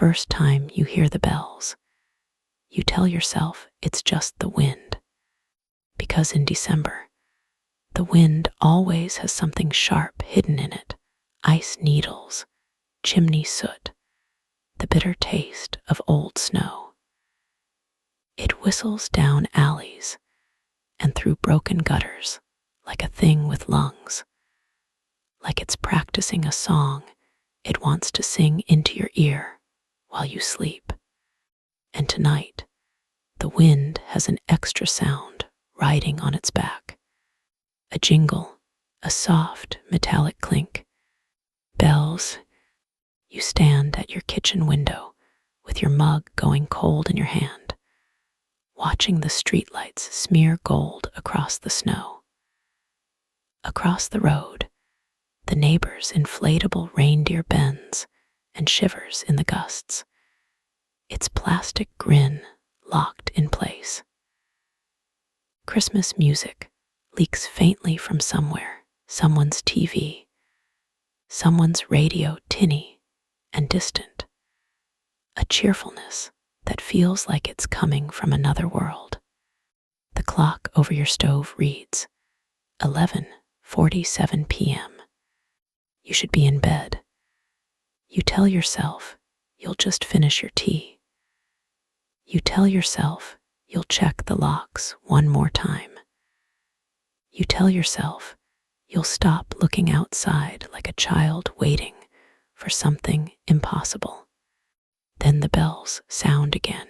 first time you hear the bells, you tell yourself it's just the wind. Because in December, the wind always has something sharp hidden in it: ice needles, chimney soot, the bitter taste of old snow. It whistles down alleys and through broken gutters like a thing with lungs, like it's practicing a song it wants to sing into your ear while you sleep. And tonight, the wind has an extra sound riding on its back. A jingle, a soft metallic clink. Bells. You stand at your kitchen window with your mug going cold in your hand, watching the streetlights smear gold across the snow. Across the road, the neighbor's inflatable reindeer bends and shivers in the gusts, its plastic grin locked in place. Christmas music leaks faintly from somewhere, someone's TV, someone's radio, tinny and distant, a cheerfulness that feels like it's coming from another world. The clock over your stove reads 11:47 p.m. You should be in bed. You tell yourself you'll just finish your tea. You tell yourself you'll check the locks one more time. You tell yourself you'll stop looking outside like a child waiting for something impossible. Then the bells sound again.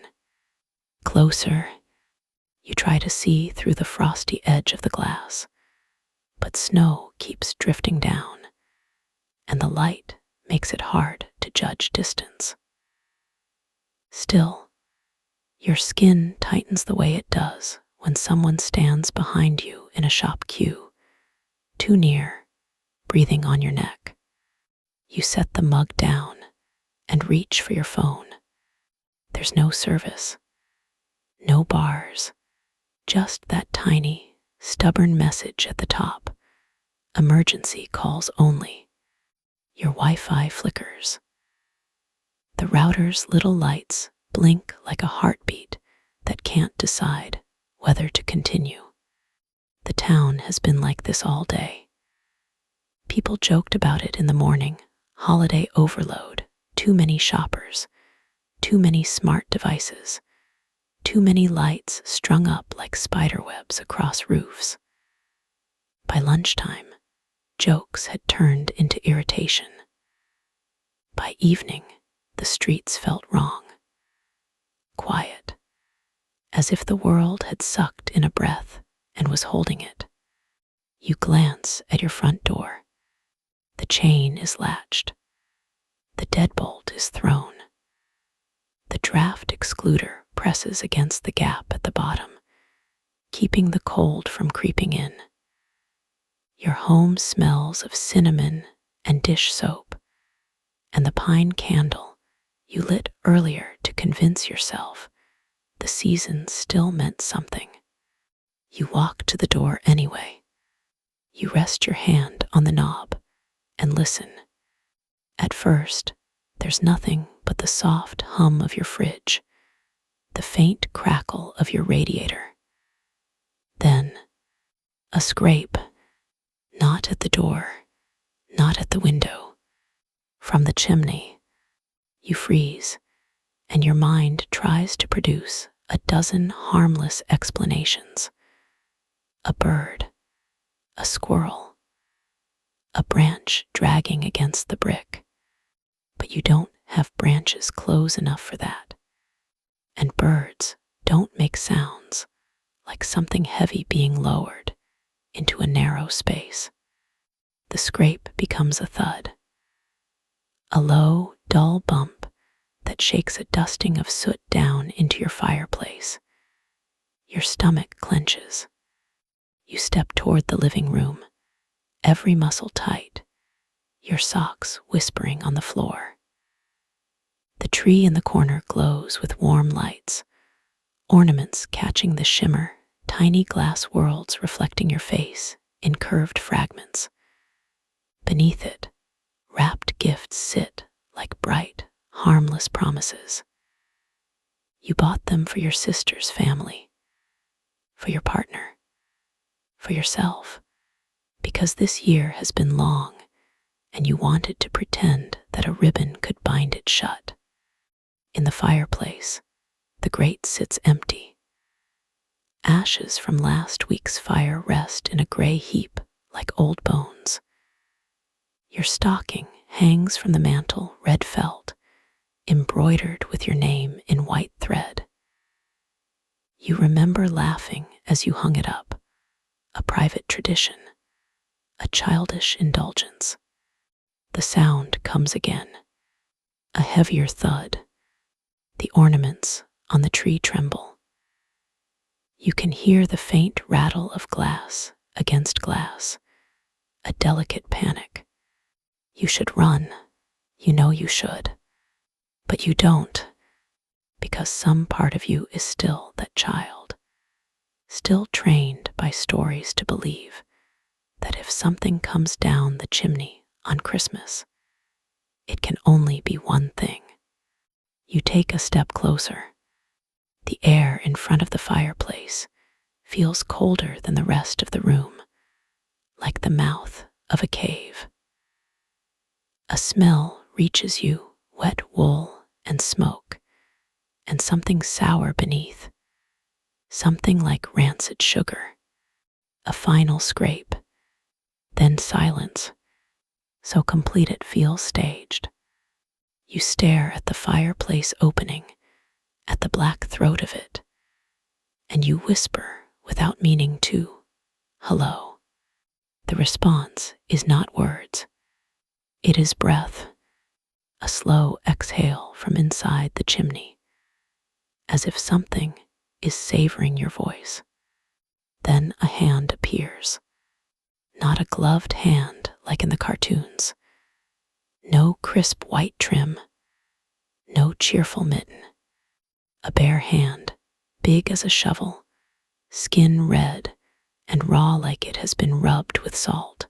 Closer. You try to see through the frosty edge of the glass, but snow keeps drifting down, and the light makes it hard to judge distance. Still, your skin tightens the way it does when someone stands behind you in a shop queue, too near, breathing on your neck. You set the mug down and reach for your phone. There's no service, no bars, just that tiny, stubborn message at the top. Emergency calls only. Your Wi-Fi flickers. The router's little lights blink like a heartbeat that can't decide whether to continue. The town has been like this all day. People joked about it in the morning: holiday overload, too many shoppers, too many smart devices, too many lights strung up like spiderwebs across roofs. By lunchtime, jokes had turned into irritation. By evening, the streets felt wrong. Quiet, as if the world had sucked in a breath and was holding it. You glance at your front door. The chain is latched. The deadbolt is thrown. The draft excluder presses against the gap at the bottom, keeping the cold from creeping in. Your home smells of cinnamon and dish soap, and the pine candle you lit earlier to convince yourself the season still meant something. You walk to the door anyway. You rest your hand on the knob and listen. At first, there's nothing but the soft hum of your fridge, the faint crackle of your radiator. Then, a scrape, not at the door, not at the window, from the chimney. You freeze, and your mind tries to produce a dozen harmless explanations. A bird, a squirrel, a branch dragging against the brick. But you don't have branches close enough for that. And birds don't make sounds like something heavy being lowered into a narrow space. The scrape becomes a thud, a low, dull bump that shakes a dusting of soot down into your fireplace. Your stomach clenches. You step toward the living room, every muscle tight, your socks whispering on the floor. The tree in the corner glows with warm lights, ornaments catching the shimmer, tiny glass worlds reflecting your face in curved fragments. Beneath it, wrapped gifts sit like bright, harmless promises. You bought them for your sister's family, for your partner, for yourself, because this year has been long and you wanted to pretend that a ribbon could bind it shut. In the fireplace, the grate sits empty. Ashes from last week's fire rest in a gray heap like old bones. Your stocking hangs from the mantel, red felt, embroidered with your name in white thread. You remember laughing as you hung it up, a private tradition, a childish indulgence. The sound comes again, a heavier thud. The ornaments on the tree tremble. You can hear the faint rattle of glass against glass, a delicate panic. You should run, you know you should, but you don't, because some part of you is still that child, still trained by stories to believe that if something comes down the chimney on Christmas, it can only be one thing. You take a step closer. The air in front of the fireplace feels colder than the rest of the room, like the mouth of a cave. A smell reaches you, wet wool and smoke, and something sour beneath, something like rancid sugar. A final scrape, then silence, so complete it feels staged. You stare at the fireplace opening, at the black throat of it, and you whisper without meaning to, hello. The response is not words. It is breath, a slow exhale from inside the chimney, as if something is savoring your voice. Then a hand appears, not a gloved hand like in the cartoons. No crisp white trim, no cheerful mitten. A bare hand, big as a shovel, skin red and raw like it has been rubbed with salt.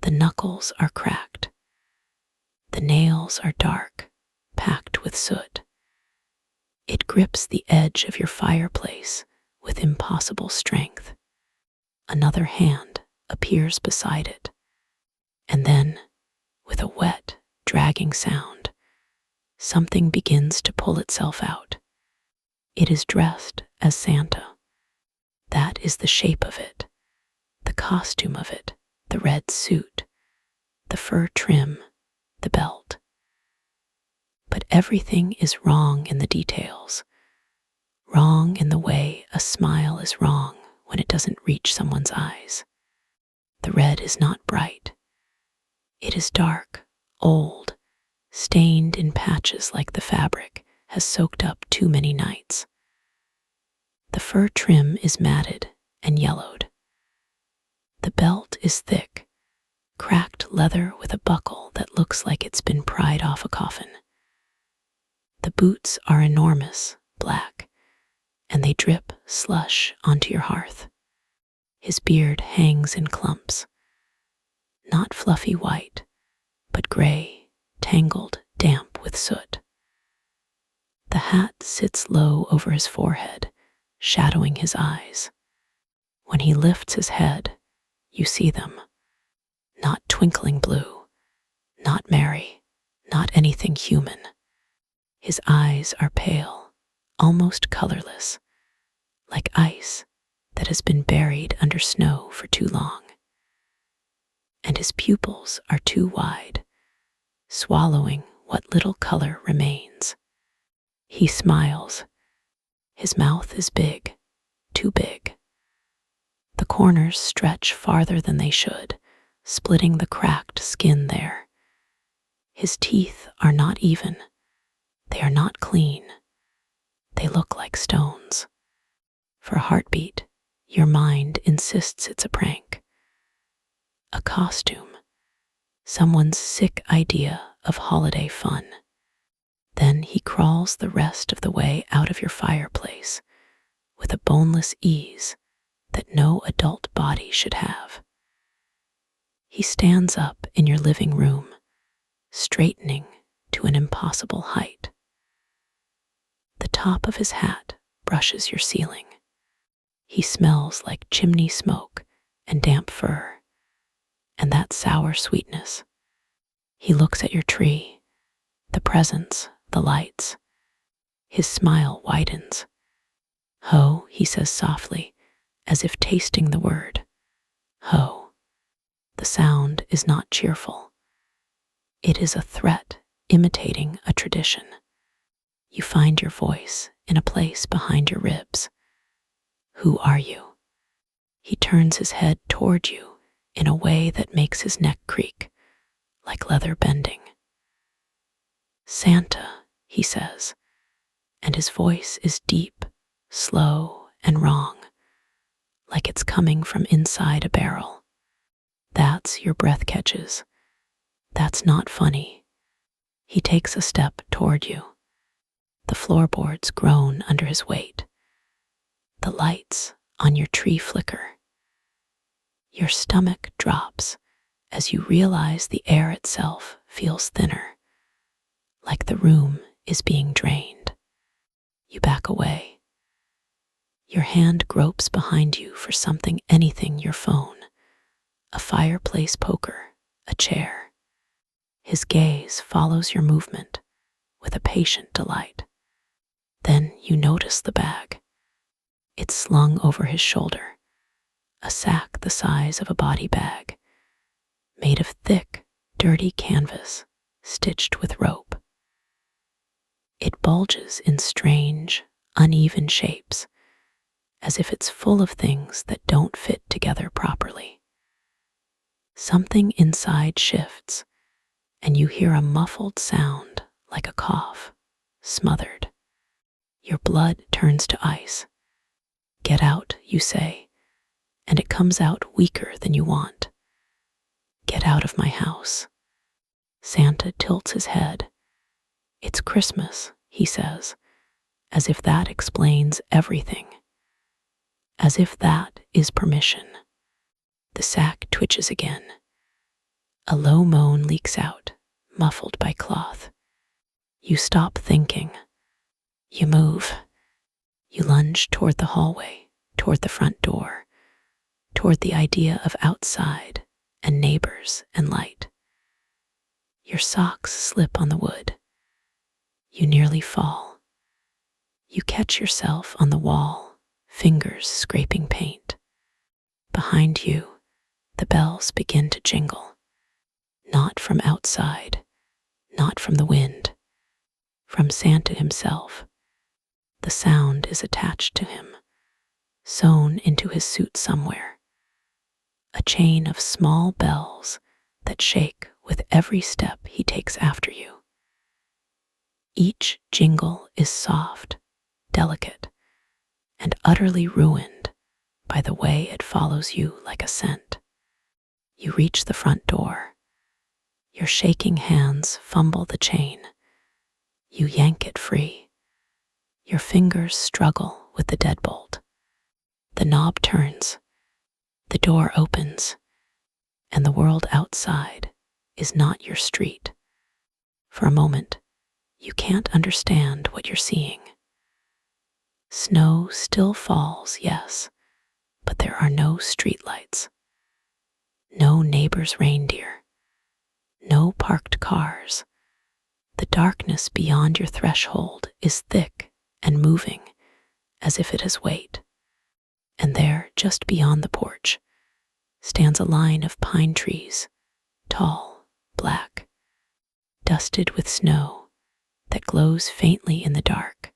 The knuckles are cracked. The nails are dark, packed with soot. It grips the edge of your fireplace with impossible strength. Another hand appears beside it, and then, with a wet, dragging sound, something begins to pull itself out. It is dressed as Santa. That is the shape of it, the costume of it, the red suit, the fur trim, the belt. But everything is wrong in the details, wrong in the way a smile is wrong when it doesn't reach someone's eyes. The red is not bright. It is dark, old, stained in patches like the fabric has soaked up too many nights. The fur trim is matted and yellowed. The belt is thick, cracked leather with a buckle that looks like it's been pried off a coffin. The boots are enormous, black, and they drip slush onto your hearth. His beard hangs in clumps, not fluffy white, but gray, tangled, damp with soot. The hat sits low over his forehead, shadowing his eyes. When he lifts his head, you see them, not twinkling blue, not merry, not anything human. His eyes are pale, almost colorless, like ice that has been buried under snow for too long. And his pupils are too wide, swallowing what little color remains. He smiles. His mouth is big, too big. The corners stretch farther than they should, splitting the cracked skin there. His teeth are not even. They are not clean. They look like stones. For a heartbeat, your mind insists it's a prank. A costume. Someone's sick idea of holiday fun. Then he crawls the rest of the way out of your fireplace with a boneless ease that no adult body should have. He stands up in your living room, straightening to an impossible height. The top of his hat brushes your ceiling. He smells like chimney smoke and damp fur, and that sour sweetness. He looks at your tree, the presents, the lights. His smile widens. Ho, he says softly, as if tasting the word. Ho. The sound is not cheerful. It is a threat imitating a tradition. You find your voice in a place behind your ribs. Who are you? He turns his head toward you in a way that makes his neck creak, like leather bending. Santa, he says, and his voice is deep, slow, and wrong, like it's coming from inside a barrel. That's your breath catches. That's not funny. He takes a step toward you. The floorboards groan under his weight. The lights on your tree flicker. Your stomach drops as you realize the air itself feels thinner, like the room is being drained. You back away. Your hand gropes behind you for something, anything, your phone, a fireplace poker, a chair. His gaze follows your movement with a patient delight. Then you notice the bag. It's slung over his shoulder, a sack the size of a body bag, made of thick, dirty canvas stitched with rope. It bulges in strange, uneven shapes, as if it's full of things that don't fit together properly. Something inside shifts, and you hear a muffled sound like a cough, smothered. Your blood turns to ice. Get out, you say, and it comes out weaker than you want. Get out of my house. Santa tilts his head. It's Christmas, he says, as if that explains everything. As if that is permission. The sack twitches again. A low moan leaks out, muffled by cloth. You stop thinking. You move. You lunge toward the hallway, toward the front door, toward the idea of outside and neighbors and light. Your socks slip on the wood. You nearly fall. You catch yourself on the wall, fingers scraping paint. Behind you, the bells begin to jingle. Not from outside, not from the wind, from Santa himself. The sound is attached to him, sewn into his suit somewhere. A chain of small bells that shake with every step he takes after you. Each jingle is soft, delicate, and utterly ruined by the way it follows you like a scent. You reach the front door. Your shaking hands fumble the chain. You yank it free. Your fingers struggle with the deadbolt. The knob turns. The door opens. And the world outside is not your street. For a moment, you can't understand what you're seeing. Snow still falls, yes, but there are no streetlights. No neighbor's reindeer. No parked cars. The darkness beyond your threshold is thick and moving as if it has weight. And there, just beyond the porch, stands a line of pine trees, tall, black, dusted with snow that glows faintly in the dark,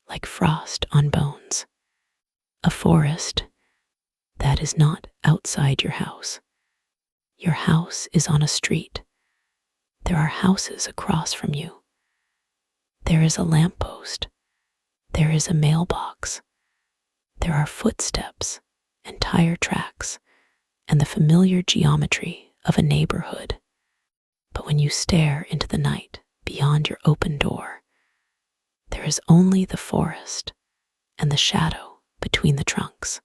like frost on bones. A forest that is not outside your house. Your house is on a street. There are houses across from you. There is a lamppost. There is a mailbox. There are footsteps and tire tracks and the familiar geometry of a neighborhood. But when you stare into the night beyond your open door, there is only the forest and the shadow between the trunks.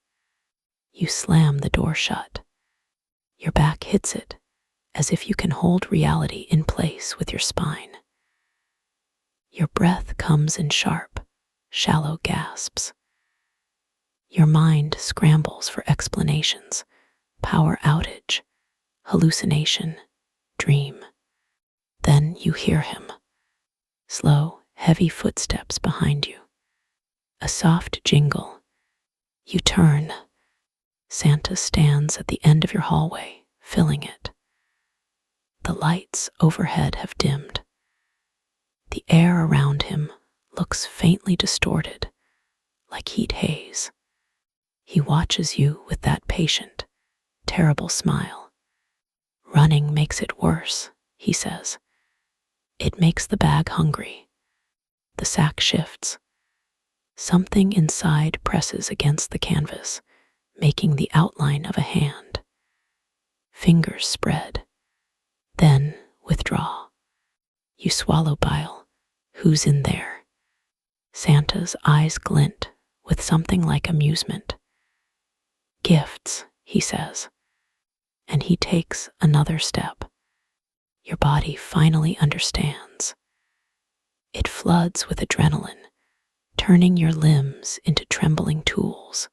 You slam the door shut. Your back hits it as if you can hold reality in place with your spine. Your breath comes in sharp, shallow gasps. Your mind scrambles for explanations: power outage, hallucination, dream. Then you hear him. Slow, heavy footsteps behind you. A soft jingle. You turn. Santa stands at the end of your hallway, filling it. The lights overhead have dimmed. The air around him looks faintly distorted, like heat haze. He watches you with that patient, terrible smile. Running makes it worse, he says. It makes the bag hungry. The sack shifts. Something inside presses against the canvas, making the outline of a hand. Fingers spread, then withdraw. You swallow bile. Who's in there? Santa's eyes glint with something like amusement. Gifts, he says, and he takes another step. Your body finally understands. It floods with adrenaline, turning your limbs into trembling tools.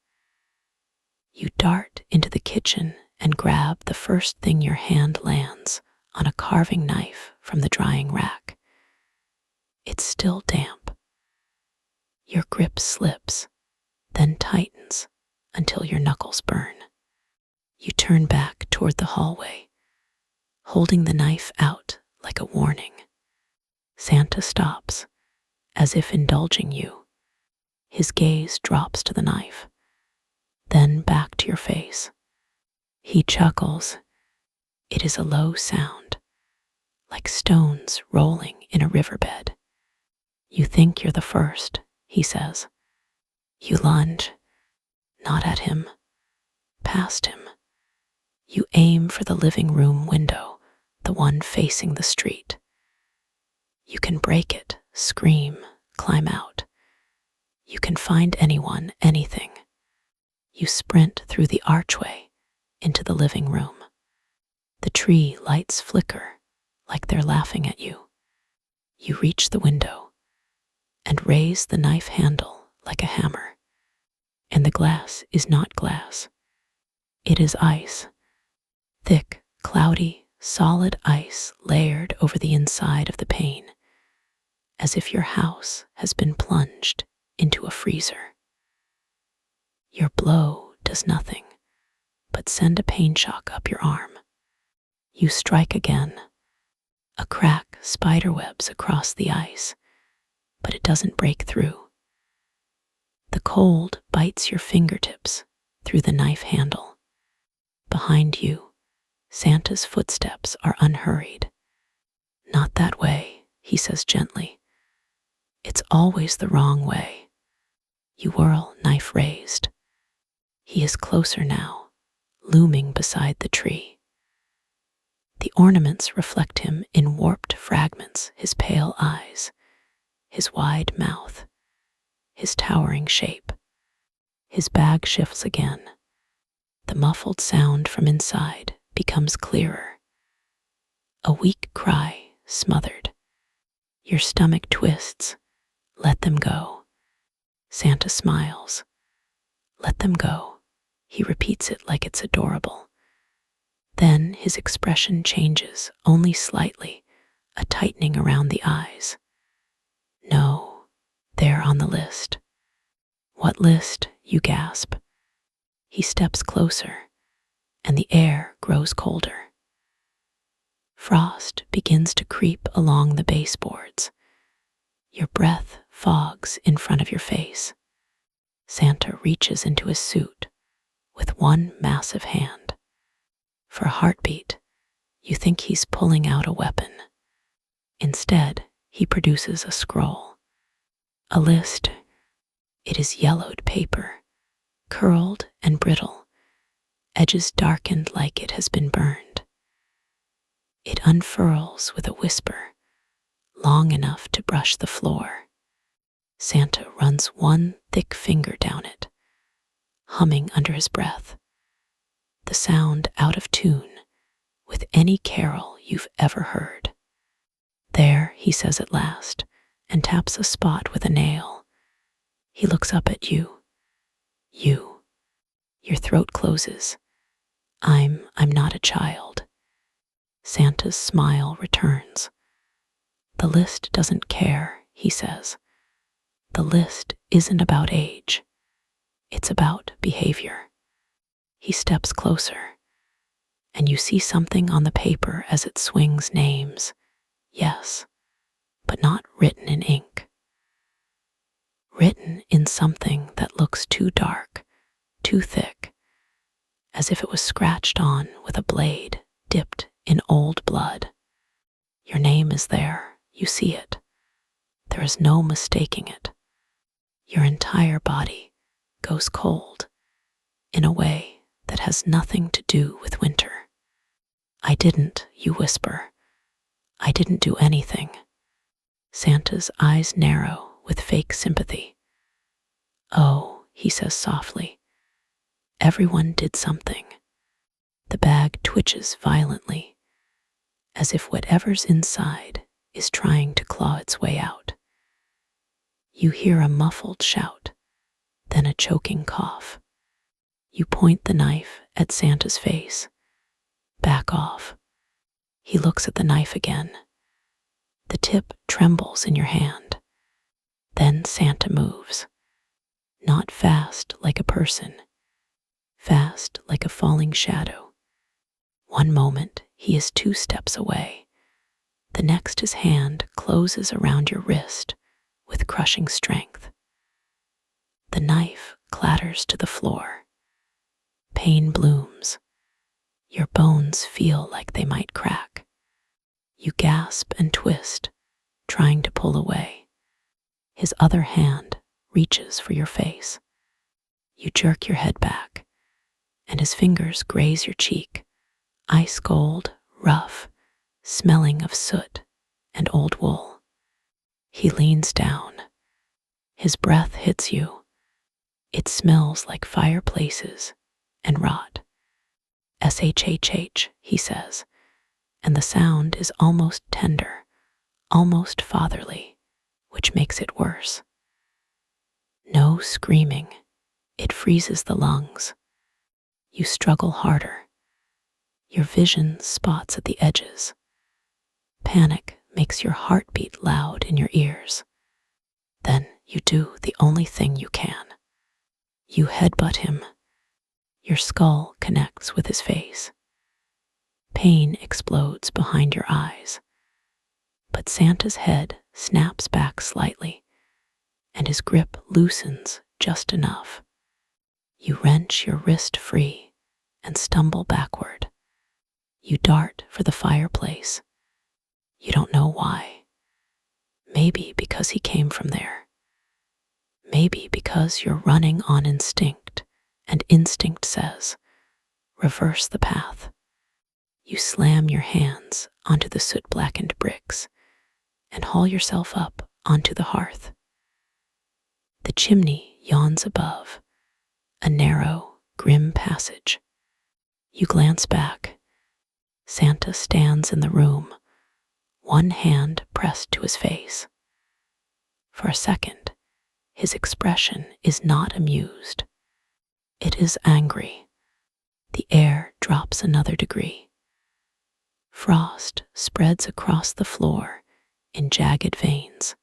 You dart into the kitchen and grab the first thing your hand lands on a carving knife from the drying rack. It's still damp. Your grip slips, then tightens until your knuckles burn. You turn back toward the hallway, holding the knife out like a warning. Santa stops, as if indulging you. His gaze drops to the knife, then back to your face. He chuckles. It is a low sound, like stones rolling in a riverbed. You think you're the first, he says. You lunge, not at him, past him. You aim for the living room window, the one facing the street. You can break it, scream, climb out. You can find anyone, anything. You sprint through the archway into the living room. The tree lights flicker like they're laughing at you. You reach the window and raise the knife handle like a hammer. And the glass is not glass. It is ice. Thick, cloudy, solid ice layered over the inside of the pane, as if your house has been plunged into a freezer. Your blow does nothing but send a pain shock up your arm. You strike again. A crack spiderwebs across the ice, but it doesn't break through. The cold bites your fingertips through the knife handle. Behind you, Santa's footsteps are unhurried. Not that way, he says gently. It's always the wrong way. You whirl, knife raised. He is closer now, looming beside the tree. The ornaments reflect him in warped fragments, his pale eyes, his wide mouth, his towering shape. His bag shifts again. The muffled sound from inside becomes clearer. A weak cry, smothered. Your stomach twists. Let them go. Santa smiles. Let them go. He repeats it like it's adorable. Then his expression changes, only slightly, a tightening around the eyes. No, they're on the list. What list? You gasp. He steps closer, and the air grows colder. Frost begins to creep along the baseboards. Your breath fogs in front of your face. Santa reaches into his suit with one massive hand. For a heartbeat, you think he's pulling out a weapon. Instead, he produces a scroll. A list. It is yellowed paper, curled and brittle, edges darkened like it has been burned. It unfurls with a whisper, long enough to brush the floor. Santa runs one thick finger down it, humming under his breath, the sound out of tune with any carol you've ever heard. There, he says at last, and taps a spot with a nail. He looks up at you. Your throat closes. I'm not a child. Santa's smile returns. The list doesn't care, he says. The list isn't about age. It's about behavior. He steps closer, and you see something on the paper as it swings names. Yes, but not written in ink. Written in something that looks too dark, too thick, as if it was scratched on with a blade dipped in old blood. Your name is there, you see it. There is no mistaking it. Your entire body goes cold in a way that has nothing to do with winter. I didn't, you whisper. I didn't do anything. Santa's eyes narrow with fake sympathy. Oh, he says softly. Everyone did something. The bag twitches violently, as if whatever's inside is trying to claw its way out. You hear a muffled shout, then a choking cough. You point the knife at Santa's face. Back off. He looks at the knife again. The tip trembles in your hand. Then Santa moves. Not fast like a person, fast like a falling shadow. One moment he is 2 steps away. The next his hand closes around your wrist with crushing strength. The knife clatters to the floor. Pain blooms. Your bones feel like they might crack. You gasp and twist, trying to pull away. His other hand reaches for your face. You jerk your head back, and his fingers graze your cheek, ice cold, rough, smelling of soot and old wool. He leans down. His breath hits you. It smells like fireplaces and rot. SHHH, he says, and the sound is almost tender, almost fatherly, which makes it worse. No screaming. It freezes the lungs. You struggle harder. Your vision spots at the edges. Panic makes your heart beat loud in your ears. Then you do the only thing you can. You headbutt him. Your skull connects with his face. Pain explodes behind your eyes. But Santa's head snaps back slightly, and his grip loosens just enough. You wrench your wrist free and stumble backward. You dart for the fireplace. You don't know why. Maybe because he came from there. Maybe because you're running on instinct, and instinct says, reverse the path. You slam your hands onto the soot-blackened bricks and haul yourself up onto the hearth. The chimney yawns above, a narrow, grim passage. You glance back. Santa stands in the room, one hand pressed to his face. For a second, his expression is not amused. It is angry. The air drops another degree. Frost spreads across the floor in jagged veins.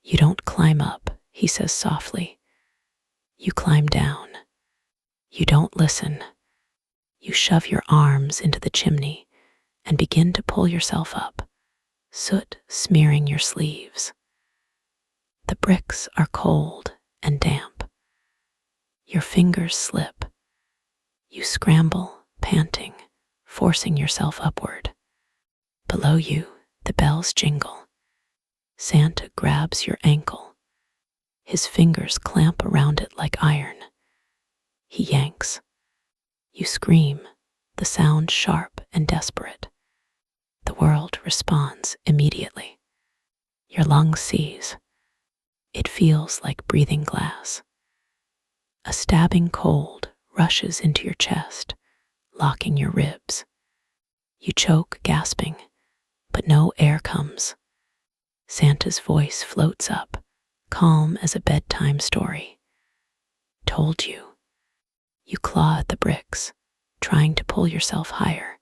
You don't climb up, he says softly. You climb down. You don't listen. You shove your arms into the chimney and begin to pull yourself up, soot smearing your sleeves. The bricks are cold and damp. Your fingers slip. You scramble, panting, forcing yourself upward. Below you, the bells jingle. Santa grabs your ankle. His fingers clamp around it like iron. He yanks. You scream, the sound sharp and desperate. The world responds immediately. Your lungs seize. It feels like breathing glass. A stabbing cold rushes into your chest, locking your ribs. You choke, gasping, but no air comes. Santa's voice floats up, calm as a bedtime story. Told you. You claw at the bricks, trying to pull yourself higher,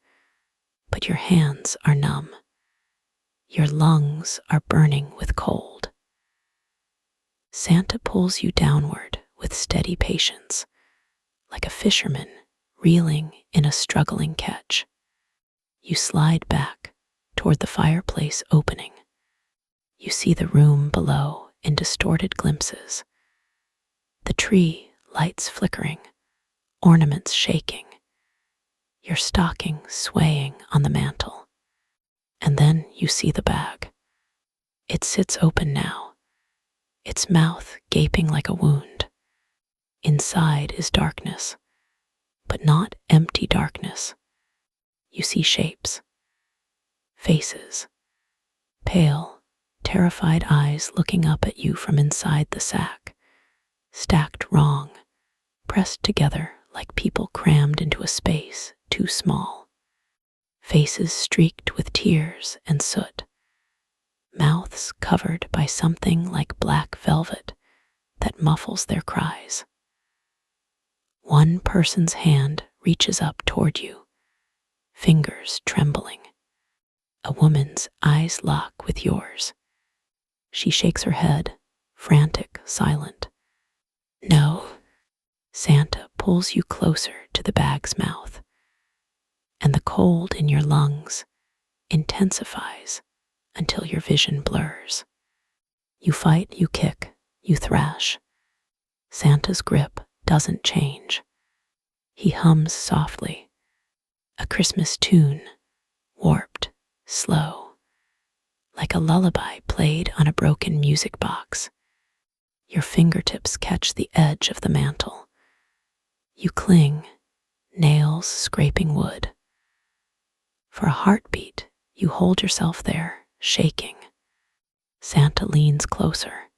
but your hands are numb. Your lungs are burning with cold. Santa pulls you downward with steady patience, like a fisherman reeling in a struggling catch. You slide back toward the fireplace opening. You see the room below in distorted glimpses. The tree, lights flickering, ornaments shaking, your stocking swaying on the mantel. And then you see the bag. It sits open now, its mouth gaping like a wound. Inside is darkness, but not empty darkness. You see shapes, faces, pale, terrified eyes looking up at you from inside the sack, stacked wrong, pressed together like people crammed into a space too small. Faces streaked with tears and soot, mouths covered by something like black velvet that muffles their cries. One person's hand reaches up toward you, fingers trembling. A woman's eyes lock with yours. She shakes her head, frantic, silent. No. Santa pulls you closer to the bag's mouth, and the cold in your lungs intensifies until your vision blurs. You fight, you kick, you thrash. Santa's grip doesn't change. He hums softly, a Christmas tune, warped, slow, like a lullaby played on a broken music box. Your fingertips catch the edge of the mantel. You cling, nails scraping wood. For a heartbeat, you hold yourself there, shaking. Santa leans closer,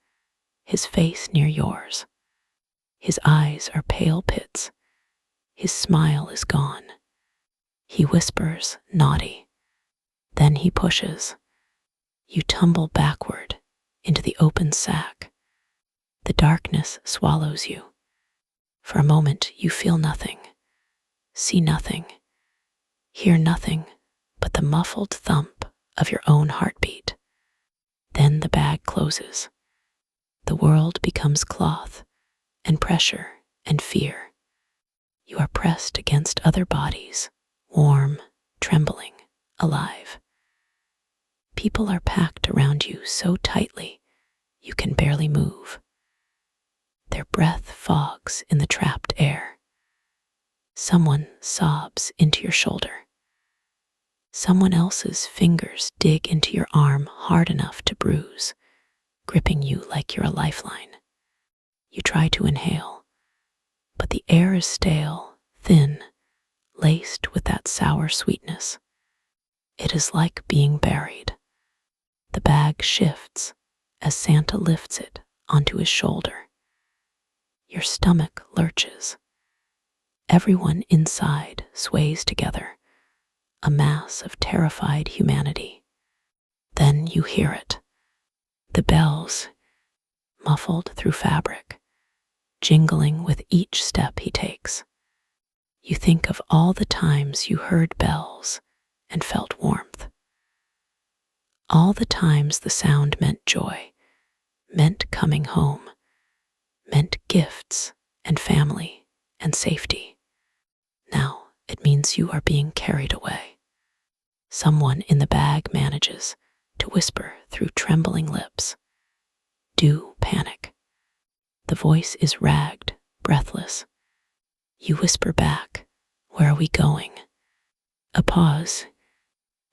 his face near yours. His eyes are pale pits. His smile is gone. He whispers, naughty. Then he pushes. You tumble backward into the open sack. The darkness swallows you. For a moment, you feel nothing, see nothing, hear nothing but the muffled thump of your own heartbeat. Then the bag closes. The world becomes cloth and pressure and fear. You are pressed against other bodies, warm, trembling, alive. People are packed around you so tightly you can barely move. Their breath fogs in the trapped air. Someone sobs into your shoulder. Someone else's fingers dig into your arm hard enough to bruise, gripping you like you're a lifeline. You try to inhale, but the air is stale, thin, laced with that sour sweetness. It is like being buried. The bag shifts as Santa lifts it onto his shoulder. Your stomach lurches. Everyone inside sways together, a mass of terrified humanity. Then you hear it. The bells, muffled through fabric, jingling with each step he takes. You think of all the times you heard bells and felt warmth. All the times the sound meant joy, meant coming home, meant gifts and family and safety. Now it means you are being carried away. Someone in the bag manages to whisper through trembling lips, "Do panic." The voice is ragged, breathless. You whisper back, "Where are we going?" A pause,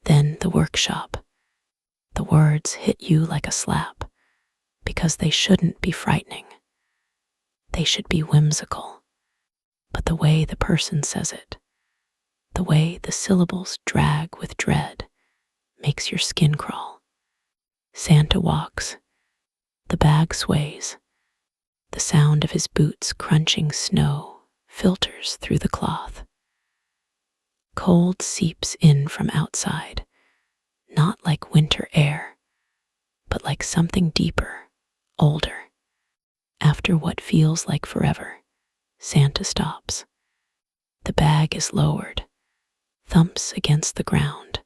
then the workshop. The words hit you like a slap, because they shouldn't be frightening. They should be whimsical. But the way the person says it, the way the syllables drag with dread, makes your skin crawl. Santa walks. The bag sways. The sound of his boots crunching snow filters through the cloth. Cold seeps in from outside, not like winter air, but like something deeper, older. After what feels like forever, Santa stops. The bag is lowered, thumps against the ground.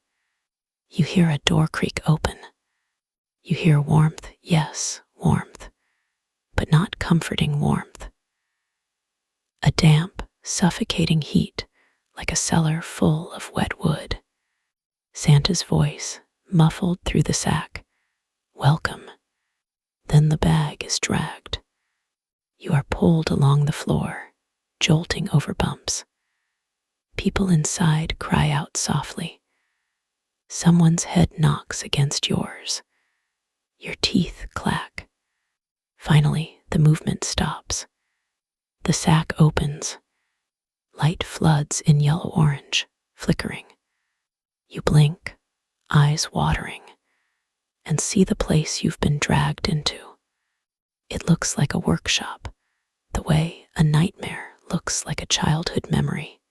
You hear a door creak open. You hear warmth, yes, warmth, but not comforting warmth. A damp, suffocating heat, like a cellar full of wet wood. Santa's voice, muffled through the sack. Welcome. Then the bag is dragged. You are pulled along the floor, jolting over bumps. People inside cry out softly. Someone's head knocks against yours. Your teeth clack. Finally, the movement stops. The sack opens. Light floods in yellow-orange, flickering. You blink, eyes watering, and see the place you've been dragged into. It looks like a workshop, the way a nightmare looks like a childhood memory.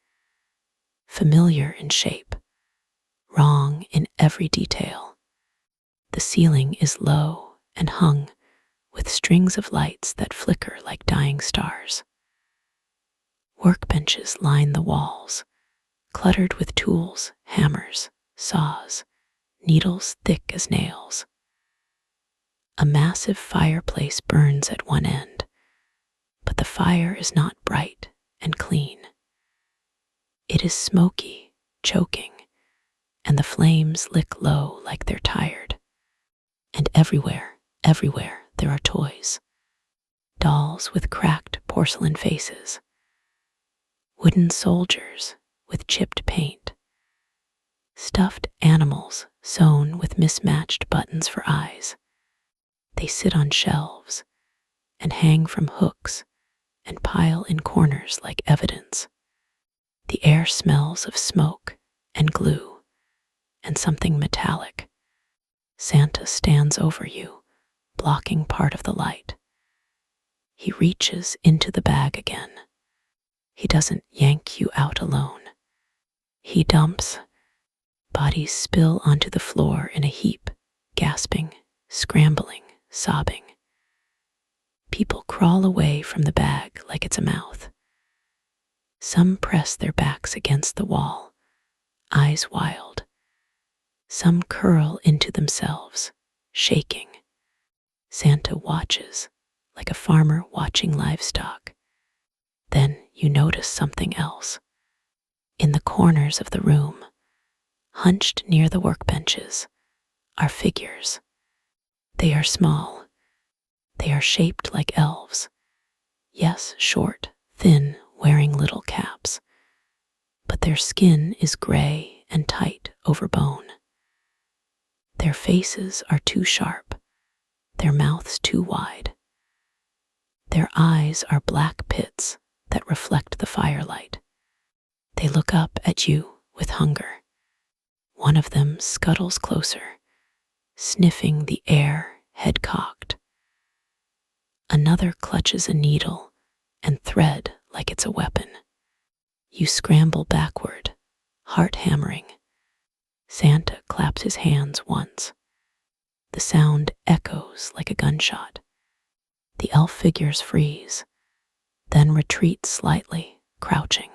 Familiar in shape, wrong in every detail. The ceiling is low and hung with strings of lights that flicker like dying stars. Workbenches line the walls, cluttered with tools, hammers, saws, needles thick as nails. A massive fireplace burns at one end, but the fire is not bright and clean. It is smoky, choking, and the flames lick low like they're tired. And everywhere, there are toys. Dolls with cracked porcelain faces. Wooden soldiers with chipped paint. Stuffed animals sewn with mismatched buttons for eyes. They sit on shelves and hang from hooks and pile in corners like evidence. The air smells of smoke and glue and something metallic. Santa stands over you, blocking part of the light. He reaches into the bag again. He doesn't yank you out alone. He dumps. Bodies spill onto the floor in a heap, gasping, scrambling, sobbing. People crawl away from the bag like it's a mouth. Some press their backs against the wall, eyes wild. Some curl into themselves, shaking. Santa watches, like a farmer watching livestock. Then you notice something else. In the corners of the room, hunched near the workbenches, are figures. They are small. They are shaped like elves. Yes, short, thin, wearing little caps. But their skin is gray and tight over bone. Their faces are too sharp, their mouths too wide. Their eyes are black pits that reflect the firelight. They look up at you with hunger. One of them scuttles closer, sniffing the air, head cocked. Another clutches a needle and thread like it's a weapon. You scramble backward, heart hammering. Santa claps his hands once. The sound echoes like a gunshot. The elf figures freeze, then retreat slightly, crouching.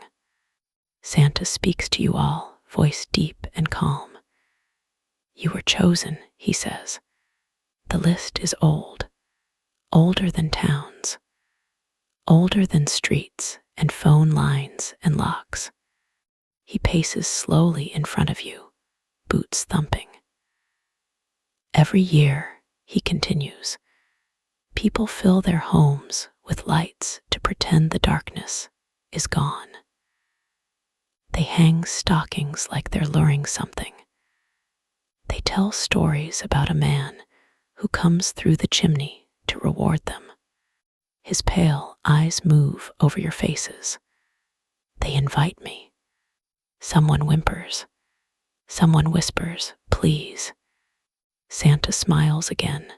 Santa speaks to you all, voice deep and calm. You were chosen, he says. The list is old, older than towns, older than streets and phone lines and locks. He paces slowly in front of you, boots thumping. Every year, he continues, people fill their homes with lights to pretend the darkness is gone. They hang stockings like they're luring something. They tell stories about a man who comes through the chimney to reward them. His pale eyes move over your faces. They invite me. Someone whimpers. Someone whispers, please. Santa smiles again,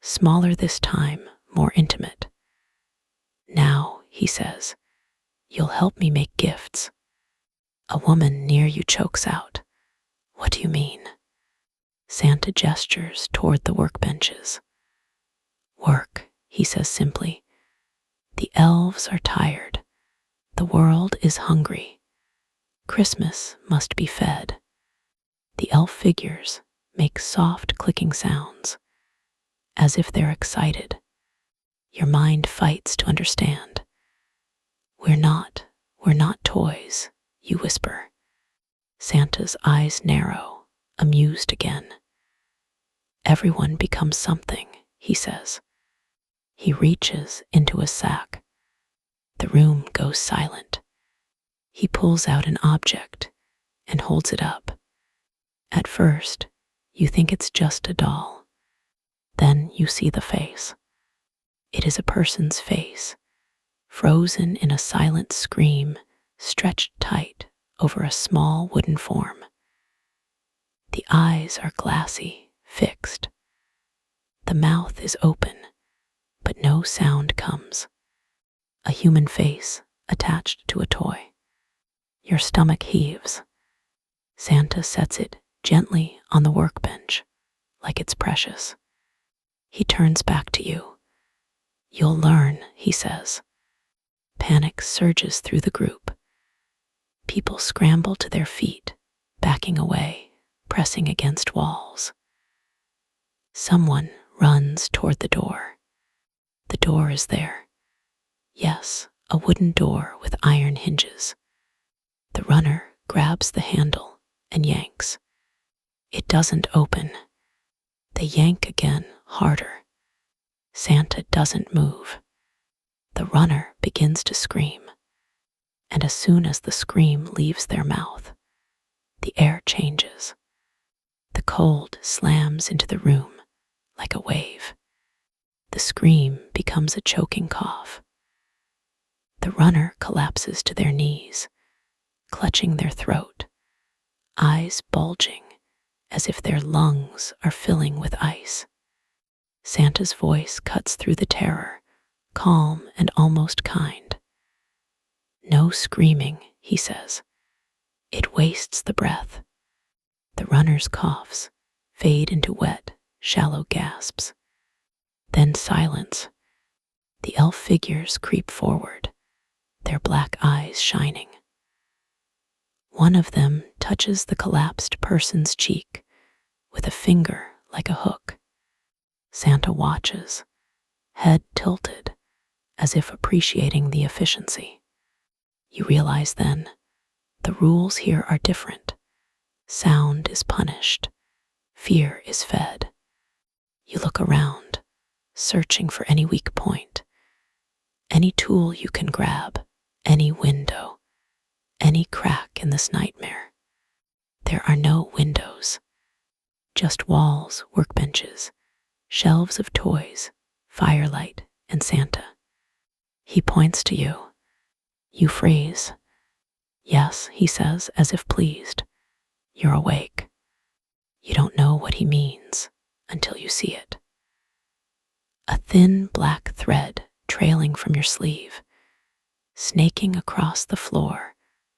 smaller this time, more intimate. Now, he says, you'll help me make gifts. A woman near you chokes out. What do you mean? Santa gestures toward the workbenches. Work, he says simply. The elves are tired. The world is hungry. Christmas must be fed. The elf figures make soft clicking sounds, as if they're excited. Your mind fights to understand. We're not toys, you whisper. Santa's eyes narrow, amused again. Everyone becomes something, he says. He reaches into a sack. The room goes silent. He pulls out an object and holds it up. At first, you think it's just a doll. Then you see the face. It is a person's face, frozen in a silent scream, stretched tight over a small wooden form. The eyes are glassy, fixed. The mouth is open, but no sound comes. A human face attached to a toy. Your stomach heaves. Santa sets it gently on the workbench, like it's precious. He turns back to you. You'll learn, he says. Panic surges through the group. People scramble to their feet, backing away, pressing against walls. Someone runs toward the door. The door is there. Yes, a wooden door with iron hinges. The runner grabs the handle and yanks. It doesn't open. They yank again, harder. Santa doesn't move. The runner begins to scream, and as soon as the scream leaves their mouth, the air changes. The cold slams into the room like a wave. The scream becomes a choking cough. The runner collapses to their knees, clutching their throat, eyes bulging as if their lungs are filling with ice. Santa's voice cuts through the terror, calm and almost kind. No screaming, he says. It wastes the breath. The runner's coughs fade into wet, shallow gasps. Then silence. The elf figures creep forward, their black eyes shining. One of them touches the collapsed person's cheek with a finger like a hook. Santa watches, head tilted, as if appreciating the efficiency. You realize then, the rules here are different. Sound is punished. Fear is fed. You look around, searching for any weak point, any tool you can grab, any window, any crack in this nightmare. There are no windows, just walls, workbenches, shelves of toys, firelight, and Santa. He points to you. You freeze. Yes, he says, as if pleased. You're awake. You don't know what he means until you see it. A thin black thread trailing from your sleeve, snaking across the floor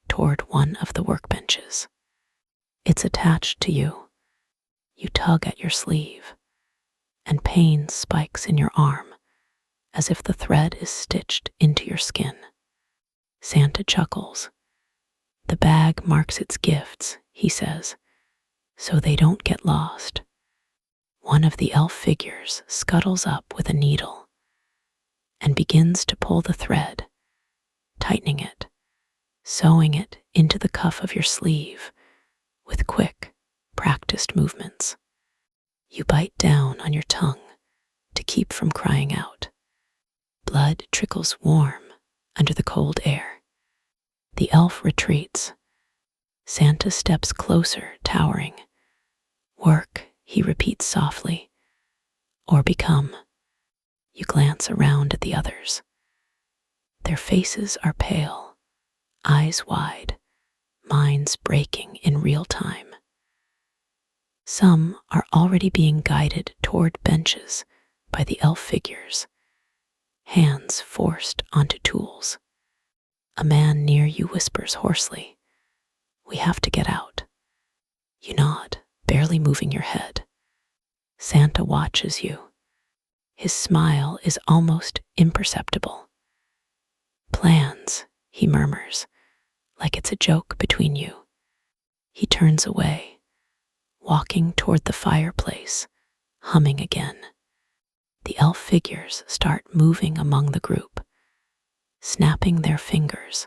toward one of the workbenches. It's attached to you. You tug at your sleeve, and pain spikes in your arm as if the thread is stitched into your skin. Santa chuckles. The bag marks its gifts, he says, so they don't get lost. One of the elf figures scuttles up with a needle and begins to pull the thread, tightening it, sewing it into the cuff of your sleeve with quick, practiced movements. You bite down on your tongue to keep from crying out. Blood trickles warm under the cold air. The elf retreats. Santa steps closer, towering. Work, he repeats softly, or become. You glance around at the others. Their faces are pale, eyes wide, minds breaking in real time. Some are already being guided toward benches by the elf figures, hands forced onto tools. A man near you whispers hoarsely, "We have to get out." You nod, barely moving your head. Santa watches you. His smile is almost imperceptible. Plans, he murmurs, like it's a joke between you. He turns away, walking toward the fireplace, humming again. The elf figures start moving among the group, snapping their fingers,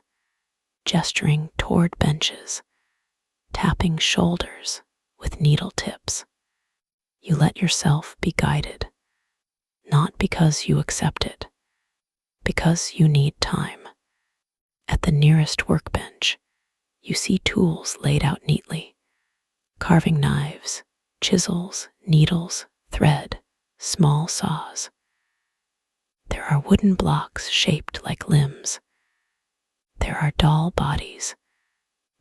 gesturing toward benches, tapping shoulders with needle tips. You let yourself be guided, not because you accept it, because you need time. At the nearest workbench, you see tools laid out neatly: carving knives, chisels, needles, thread, small saws. There are wooden blocks shaped like limbs. There are doll bodies.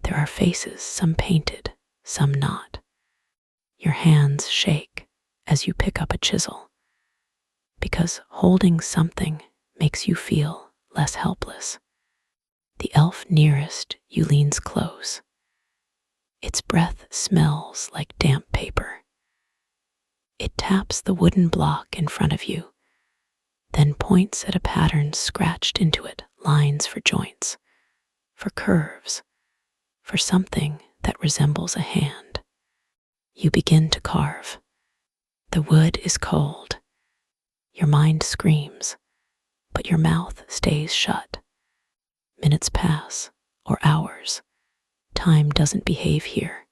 There are faces, some painted, some not. Your hands shake as you pick up a chisel, because holding something makes you feel less helpless. The elf nearest you leans close. Its breath smells like damp paper. It taps the wooden block in front of you, then points at a pattern scratched into it, lines for joints, for curves, for something that resembles a hand. You begin to carve. The wood is cold. Your mind screams, but your mouth stays shut. Minutes pass, or hours. Time doesn't behave here.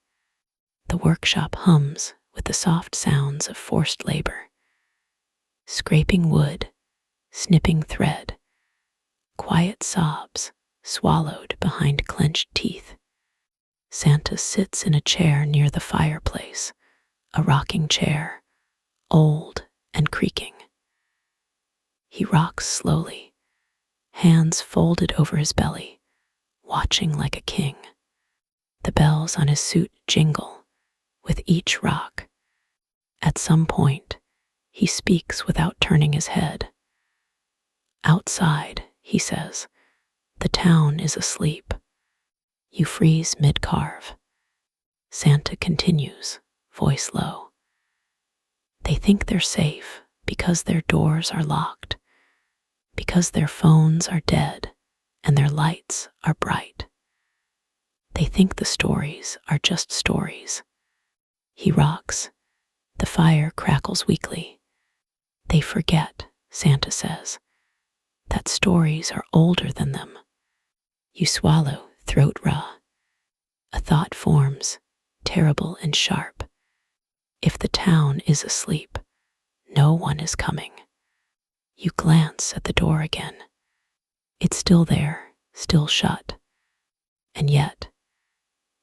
The workshop hums with the soft sounds of forced labor. Scraping wood, snipping thread, quiet sobs swallowed behind clenched teeth. Santa sits in a chair near the fireplace, a rocking chair, old and creaking. He rocks slowly, hands folded over his belly, watching like a king. The bells on his suit jingle with each rock. At some point, he speaks without turning his head. Outside, he says, the town is asleep. You freeze mid-carve. Santa continues, voice low. They think they're safe because their doors are locked, because their phones are dead and their lights are bright. They think the stories are just stories. He rocks. The fire crackles weakly. They forget, Santa says, that stories are older than them. You swallow, throat raw. A thought forms, terrible and sharp. If the town is asleep, no one is coming. You glance at the door again. It's still there, still shut. And yet,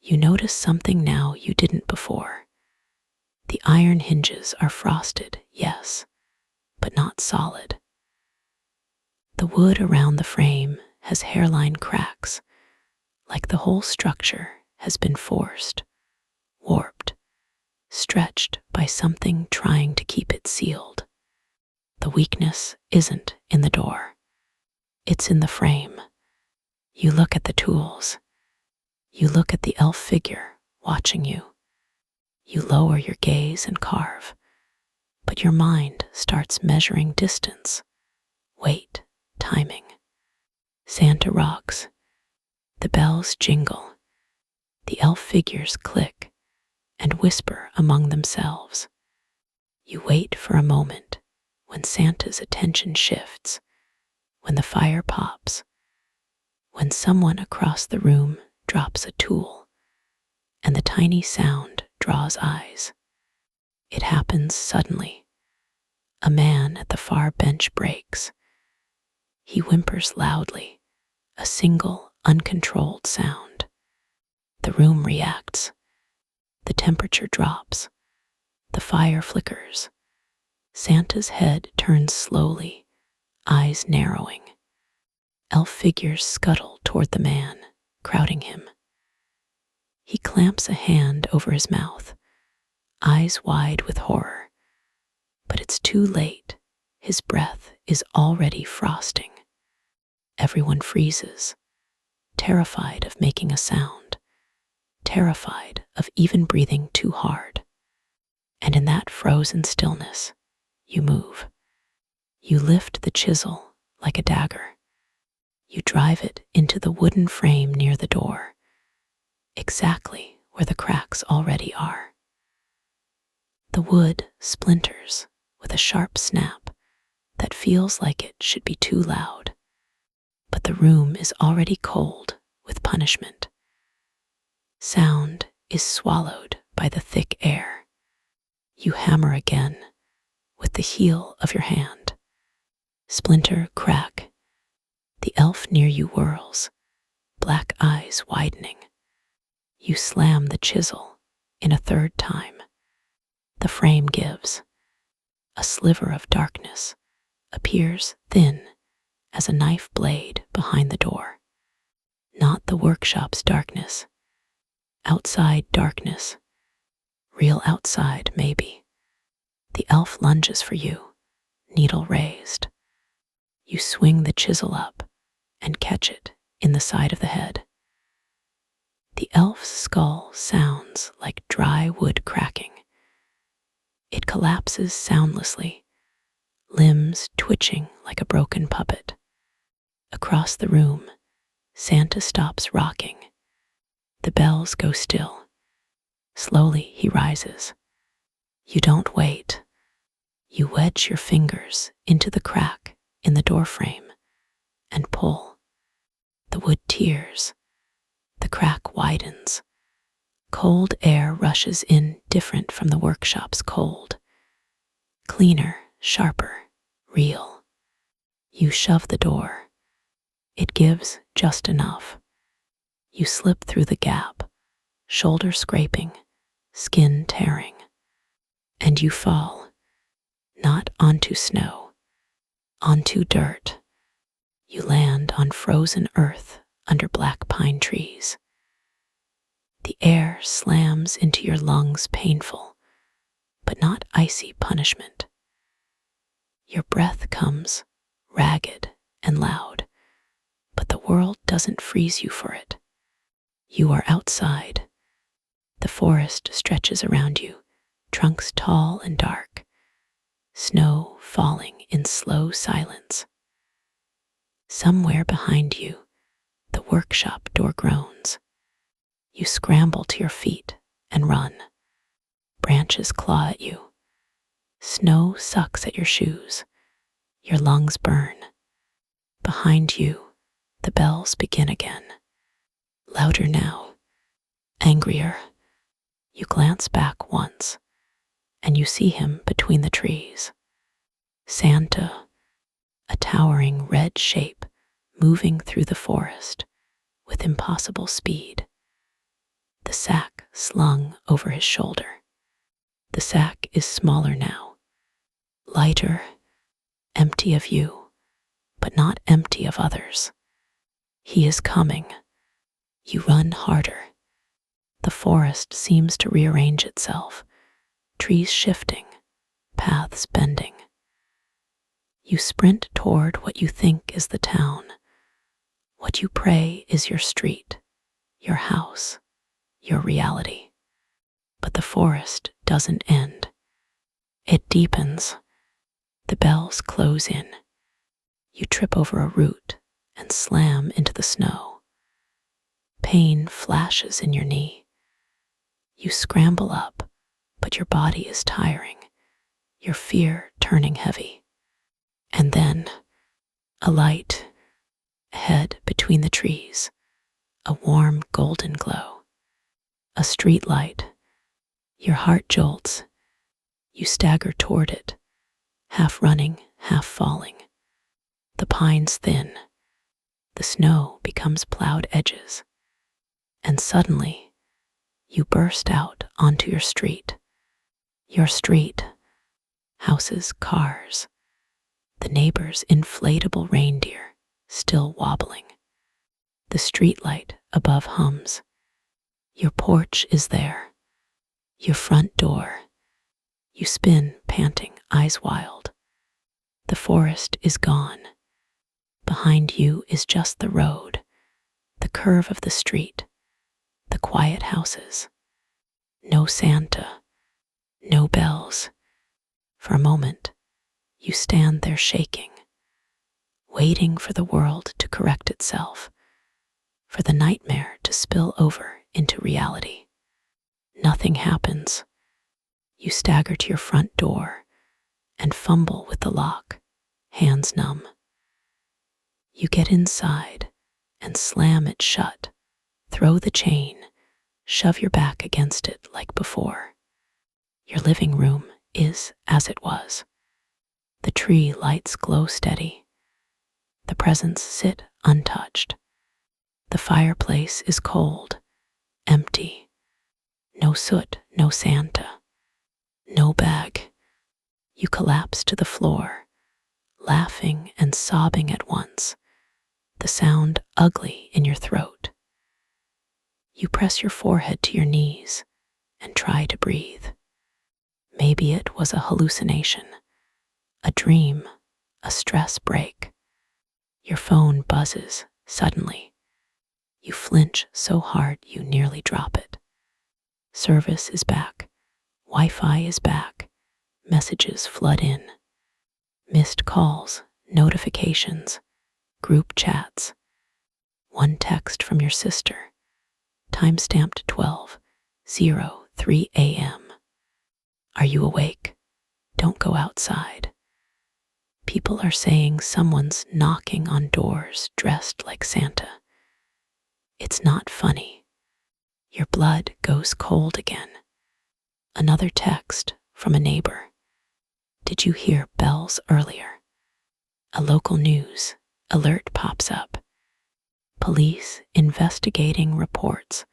you notice something now you didn't before. The iron hinges are frosted, yes, but not solid. The wood around the frame has hairline cracks, like the whole structure has been forced, warped, stretched by something trying to keep it sealed. The weakness isn't in the door. It's in the frame. You look at the tools. You look at the elf figure watching you. You lower your gaze and carve, but your mind starts measuring distance, weight, timing. Santa rocks. The bells jingle. The elf figures click and whisper among themselves. You wait for a moment when Santa's attention shifts, when the fire pops, when someone across the room drops a tool, and the tiny sound draws eyes. It happens suddenly. A man at the far bench breaks. He whimpers loudly, a single, uncontrolled sound. The room reacts. The temperature drops. The fire flickers. Santa's head turns slowly, eyes narrowing. Elf figures scuttle toward the man, crowding him. He clamps a hand over his mouth, eyes wide with horror. But it's too late. His breath is already frosting. Everyone freezes, terrified of making a sound, terrified of even breathing too hard. And in that frozen stillness, you move. You lift the chisel like a dagger. You drive it into the wooden frame near the door, exactly where the cracks already are. The wood splinters with a sharp snap that feels like it should be too loud, but the room is already cold with punishment. Sound is swallowed by the thick air. You hammer again with the heel of your hand. Splinter crack. The elf near you whirls, black eyes widening. You slam the chisel in a third time. The frame gives. A sliver of darkness appears thin as a knife blade behind the door. Not the workshop's darkness. Outside darkness. Real outside, maybe. The elf lunges for you, needle raised. You swing the chisel up and catch it in the side of the head. The elf's skull sounds like dry wood cracking. It collapses soundlessly, limbs twitching like a broken puppet. Across the room, Santa stops rocking. The bells go still. Slowly he rises. You don't wait. You wedge your fingers into the crack in the doorframe and pull. The wood tears. The crack widens. Cold air rushes in different from the workshop's cold. Cleaner, sharper, real. You shove the door. It gives just enough. You slip through the gap, shoulder scraping, skin tearing. And you fall, not onto snow, onto dirt. You land on frozen earth under black pine trees. The air slams into your lungs painful, but not icy punishment. Your breath comes ragged and loud, but the world doesn't freeze you for it. You are outside. The forest stretches around you, trunks tall and dark, snow falling in slow silence. Somewhere behind you, the workshop door groans. You scramble to your feet and run. Branches claw at you. Snow sucks at your shoes. Your lungs burn. Behind you, the bells begin again. Louder now, angrier. You glance back once, and you see him between the trees. Santa, a towering red shape moving through the forest with impossible speed. The sack slung over his shoulder. The sack is smaller now, lighter, empty of you, but not empty of others. He is coming. You run harder. The forest seems to rearrange itself, trees shifting, paths bending. You sprint toward what you think is the town. What you pray is your street, your house, your reality. But the forest doesn't end. It deepens. The bells close in. You trip over a root and slam into the snow. Pain flashes in your knee. You scramble up, but your body is tiring, your fear turning heavy. And then, a light, ahead between the trees, a warm golden glow. A street light. Your heart jolts. You stagger toward it, half running, half falling. The pines thin. The snow becomes plowed edges. And suddenly, you burst out onto your street. Your street. Houses, cars. The neighbor's inflatable reindeer still wobbling. The streetlight above hums. Your porch is there. Your front door. You spin, panting, eyes wild. The forest is gone. Behind you is just the road, the curve of the street, the quiet houses. No Santa. No bells. For a moment, you stand there shaking, waiting for the world to correct itself, for the nightmare to spill over into reality. Nothing happens. You stagger to your front door and fumble with the lock, hands numb. You get inside and slam it shut, throw the chain, shove your back against it like before. Your living room is as it was. The tree lights glow steady. The presents sit untouched. The fireplace is cold, empty. No soot, no Santa, no bag. You collapse to the floor, laughing and sobbing at once, the sound ugly in your throat. You press your forehead to your knees and try to breathe. Maybe it was a hallucination, a dream, a stress break. Your phone buzzes suddenly. You flinch so hard you nearly drop it. Service is back. Wi-Fi is back. Messages flood in. Missed calls, notifications, group chats. One text from your sister, time-stamped 12:03 a.m. Are you awake? Don't go outside. People are saying someone's knocking on doors dressed like Santa. It's not funny. Your blood goes cold again. Another text from a neighbor. Did you hear bells earlier? A local news alert pops up. Police investigating reports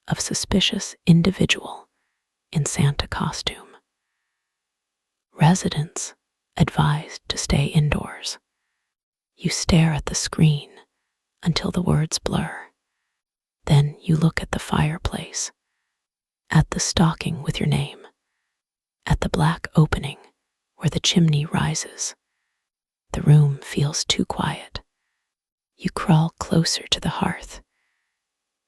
of suspicious individual in Santa costume. Residents advised to stay indoors. You stare at the screen until the words blur. Then you look at the fireplace, at the stocking with your name, at the black opening where the chimney rises. The room feels too quiet. You crawl closer to the hearth,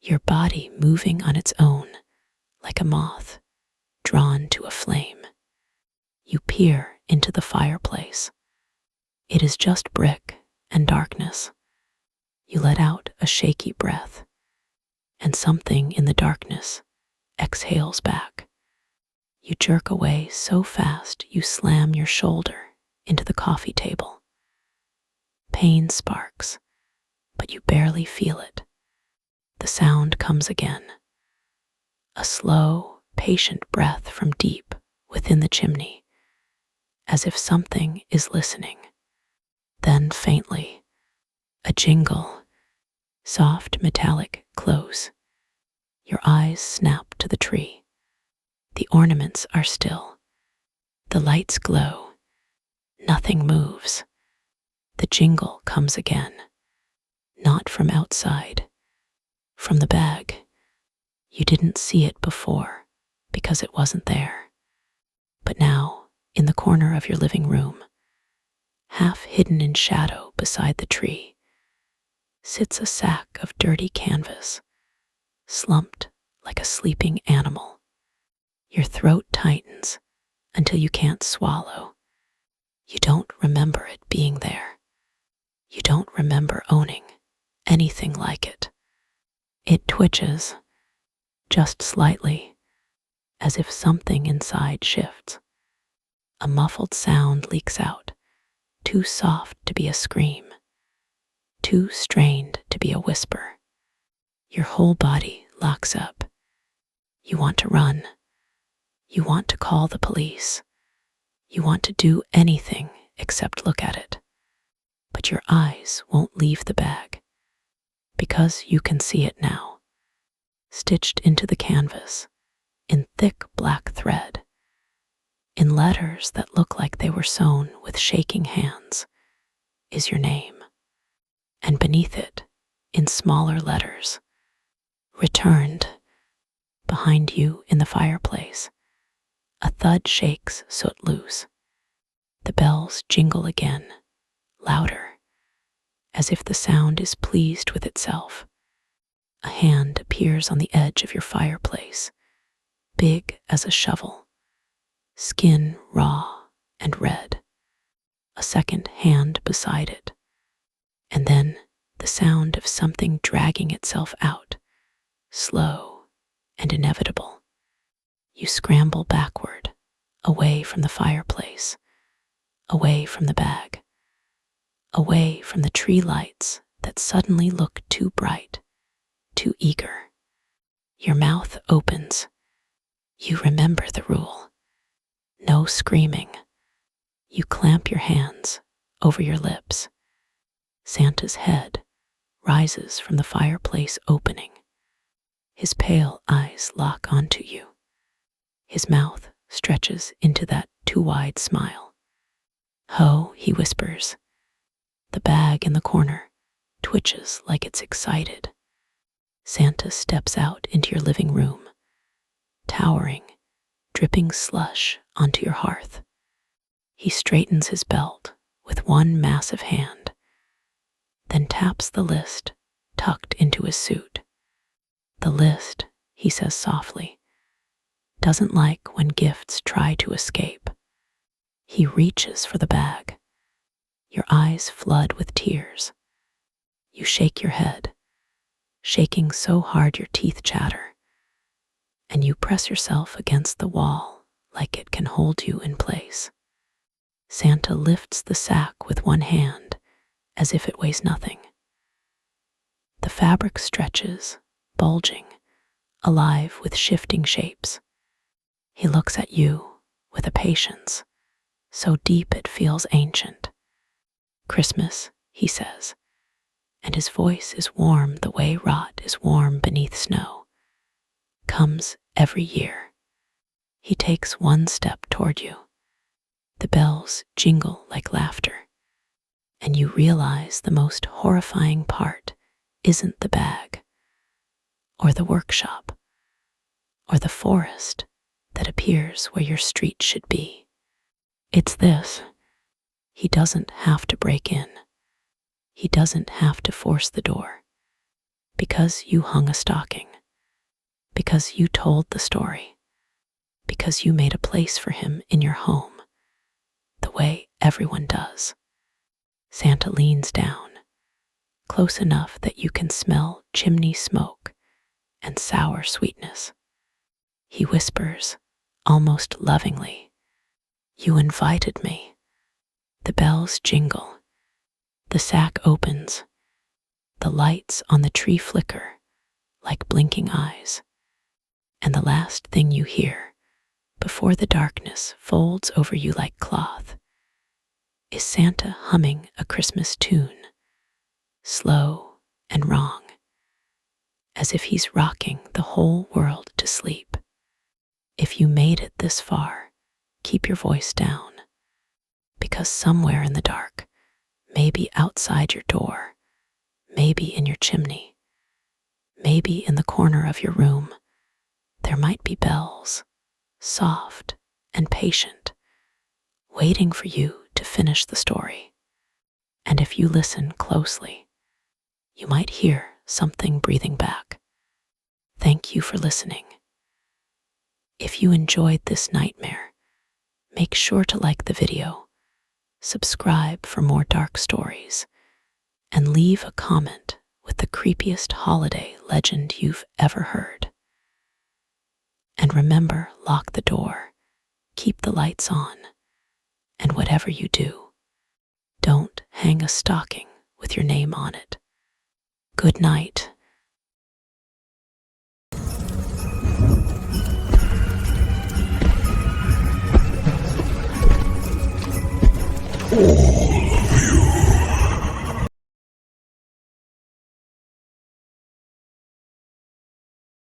your body moving on its own like a moth drawn to a flame. You peer into the fireplace. It is just brick and darkness. You let out a shaky breath, and something in the darkness exhales back. You jerk away so fast you slam your shoulder into the coffee table. Pain sparks, but you barely feel it. The sound comes again. A slow, patient breath from deep within the chimney, as if something is listening. Then faintly, a jingle, soft metallic close. Your eyes snap to the tree. The ornaments are still. The lights glow. Nothing moves. The jingle comes again. Not from outside. From the bag. You didn't see it before because it wasn't there. But now, in the corner of your living room, half hidden in shadow beside the tree, sits a sack of dirty canvas, slumped like a sleeping animal. Your throat tightens until you can't swallow. You don't remember it being there. You don't remember owning anything like it. It twitches, just slightly, as if something inside shifts. A muffled sound leaks out, too soft to be a scream, too strained to be a whisper. Your whole body locks up. You want to run. You want to call the police. You want to do anything except look at it. But your eyes won't leave the bag, because you can see it now, stitched into the canvas, in thick black thread, in letters that look like they were sewn with shaking hands, is your name. And beneath it, in smaller letters, returned. Behind you in the fireplace, a thud shakes soot loose. The bells jingle again, louder, as if the sound is pleased with itself. A hand appears on the edge of your fireplace, big as a shovel. skin raw and red, a second hand beside it, and then the sound of something dragging itself out, slow and inevitable. You scramble backward, away from the fireplace, away from the bag, away from the tree lights that suddenly look too bright, too eager. Your mouth opens. You remember the rule. No screaming. You clamp your hands over your lips. Santa's head rises from the fireplace opening. His pale eyes lock onto you. His mouth stretches into that too wide smile. Ho, he whispers. The bag in the corner twitches like it's excited. Santa steps out into your living room, towering, dripping slush onto your hearth. He straightens his belt with one massive hand, then taps the list tucked into his suit. The list, he says softly, doesn't like when gifts try to escape. He reaches for the bag. Your eyes flood with tears. You shake your head, shaking so hard your teeth chatter, and you press yourself against the wall like it can hold you in place. Santa lifts the sack with one hand as if it weighs nothing. The fabric stretches, bulging, alive with shifting shapes. He looks at you with a patience so deep it feels ancient. Christmas, he says, and his voice is warm the way rot is warm beneath snow, comes every year. He takes one step toward you. The bells jingle like laughter, and you realize the most horrifying part isn't the bag, or the workshop, or the forest that appears where your street should be. It's this. He doesn't have to break in. He doesn't have to force the door. Because you hung a stocking. Because you told the story. Because you made a place for him in your home, the way everyone does. Santa leans down, close enough that you can smell chimney smoke and sour sweetness. He whispers, almost lovingly, "You invited me." The bells jingle. The sack opens. The lights on the tree flicker like blinking eyes. And the last thing you hear, before the darkness folds over you like cloth, is Santa humming a Christmas tune, slow and wrong, as if he's rocking the whole world to sleep. If you made it this far, keep your voice down, because somewhere in the dark, maybe outside your door, maybe in your chimney, maybe in the corner of your room, there might be bells, soft and patient, waiting for you to finish the story. And if you listen closely, you might hear something breathing back. Thank you for listening. If you enjoyed this nightmare, make sure to like the video, subscribe for more dark stories, and leave a comment with the creepiest holiday legend you've ever heard. And remember, lock the door, keep the lights on, and whatever you do, don't hang a stocking with your name on it. Good night.